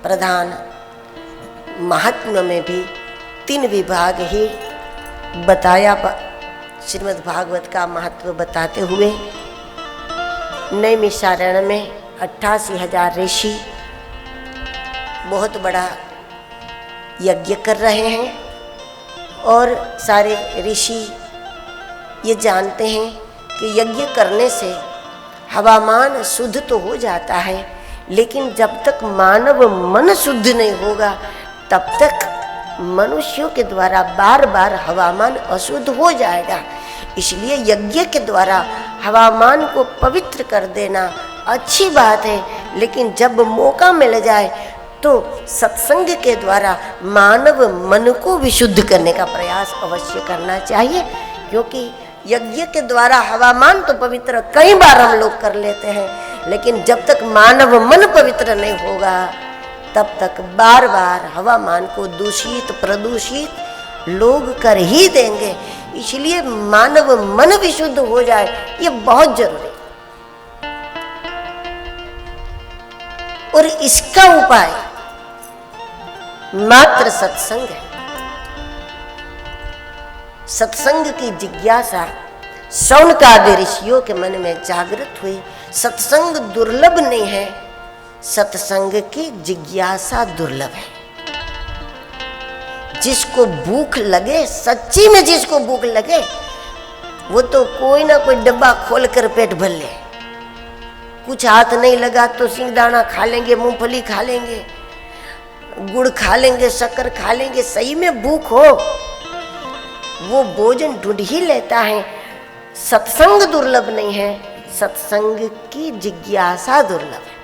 प्रधान महात्म्य में भी 3 विभाग ही बताया। श्रीमद् भागवत का महत्व बताते हुए नैमिषारण्य में 88,000 ऋषि बहुत बड़ा यज्ञ कर रहे हैं और सारे ऋषि ये जानते हैं कि यज्ञ करने से हवामान शुद्ध तो हो जाता है, लेकिन जब तक मानव मन शुद्ध नहीं होगा तब तक मनुष्यों के द्वारा बार बार हवामान अशुद्ध हो जाएगा। इसलिए यज्ञ के द्वारा हवामान को पवित्र कर देना अच्छी बात है, लेकिन जब मौका मिल जाए तो सत्संग के द्वारा मानव मन को विशुद्ध करने का प्रयास अवश्य करना चाहिए। क्योंकि यज्ञ के द्वारा हवामान तो पवित्र कई बार हम लोग कर लेते हैं, लेकिन जब तक मानव मन पवित्र नहीं होगा तब तक बार बार हवामान को दूषित प्रदूषित लोग कर ही देंगे। इसलिए मानव मन विशुद्ध हो जाए ये बहुत जरूरी, और इसका उपाय मात्र सत्संग है। सत्संग की जिज्ञासा शौनकादि ऋषियों के मन में जागृत हुई। सत्संग दुर्लभ नहीं है, सत्संग की जिज्ञासा दुर्लभ है। जिसको भूख लगे, सच्ची में जिसको भूख लगे, वो तो कोई ना कोई डब्बा खोलकर पेट भर ले। कुछ हाथ नहीं लगा तो सिंगदाना खा लेंगे, मूंगफली खा लेंगे, गुड़ खा लेंगे, शक्कर खा लेंगे। सही में भूख हो वो भोजन ढूंढ ही लेता है। सत्संग दुर्लभ नहीं है, सत्संग की जिज्ञासा दुर्लभ है।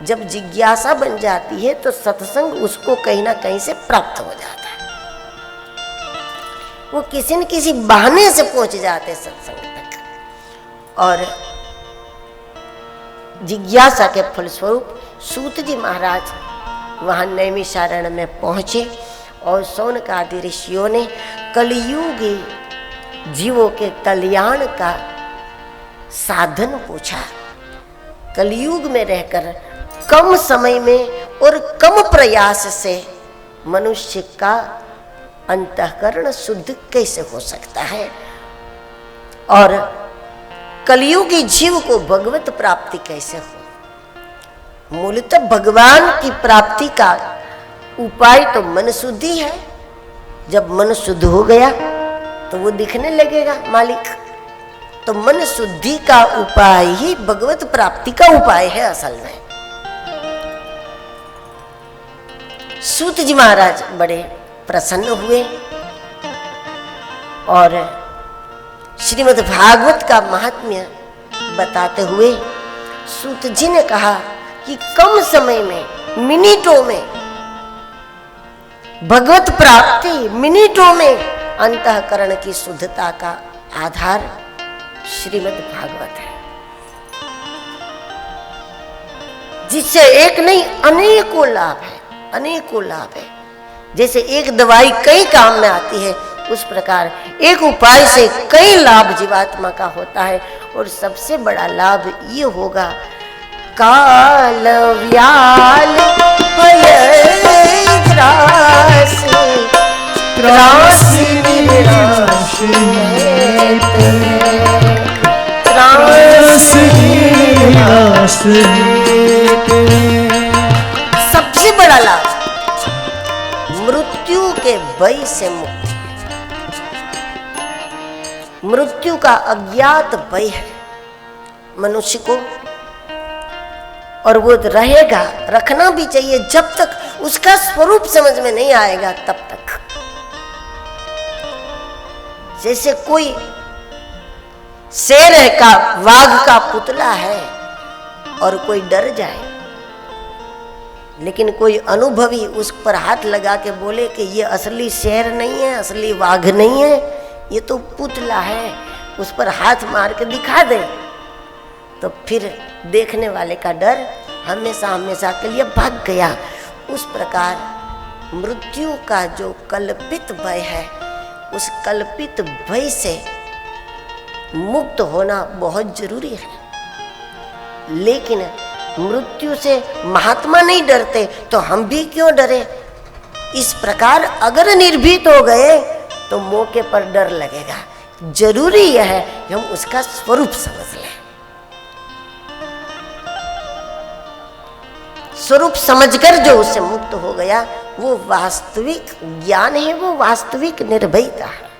जब जिज्ञासा बन जाती है तो सत्संग उसको कहीं ना कहीं से प्राप्त हो जाता है। वो किसी न किसी बहाने से पहुंच जाते सत्संग तक। और जिज्ञासा के फलस्वरूप सूत जी महाराज वहां नैमिषारण्य में पहुंचे और शौनकादि ऋषियों ने कलियुगी जीवों के कल्याण का साधन पूछा। कलियुग में रहकर कम समय में और कम प्रयास से मनुष्य का अंतःकरण शुद्ध कैसे हो सकता है, और कलियुगी जीव को भगवत प्राप्ति कैसे हो। मूलतः भगवान की प्राप्ति का उपाय तो मन शुद्धि है। जब मन शुद्ध हो गया तो वो दिखने लगेगा मालिक। तो मन शुद्धि का उपाय ही भगवत प्राप्ति का उपाय है असल में। सूत जी महाराज बड़े प्रसन्न हुए और श्रीमद् भागवत का महात्म्य बताते हुए सूत जी ने कहा कि कम समय में, मिनटों में भगवत प्राप्ति, मिनटों में अंतःकरण की शुद्धता का आधार श्रीमद् भागवत है, जिससे एक नहीं अनेकों लाभ है, अनेकों लाभ है। जैसे एक दवाई कई काम में आती है, उस प्रकार एक उपाय से कई लाभ जीवात्मा का होता है। और सबसे बड़ा लाभ ये होगा, काल व्याल त्रास त्रास निराश त्रास निराश। सबसे बड़ा लाभ मृत्यु के भय से मुक्ति। मृत्यु का अज्ञात भय है मनुष्य को, और वो रहेगा, रखना भी चाहिए जब तक उसका स्वरूप समझ में नहीं आएगा तब तक। जैसे कोई शेर का, वाघ का पुतला है और कोई डर जाए, लेकिन कोई अनुभवी उस पर हाथ लगा के बोले कि ये असली शेर नहीं है, असली वाघ नहीं है, ये तो पुतला है, उस पर हाथ मार के दिखा दे, तो फिर देखने वाले का डर हमेशा हमेशा के लिए भाग गया। उस प्रकार मृत्यु का जो कल्पित भय है, उस कल्पित भय से मुक्त होना बहुत जरूरी है। लेकिन मृत्यु से महात्मा नहीं डरते तो हम भी क्यों डरे। इस प्रकार अगर निर्भीत हो गए तो मौके पर डर लगेगा। जरूरी यह है कि हम उसका स्वरूप समझ लें। स्वरूप समझकर जो उससे मुक्त हो गया वो वास्तविक ज्ञान है, वो वास्तविक निर्भयता है।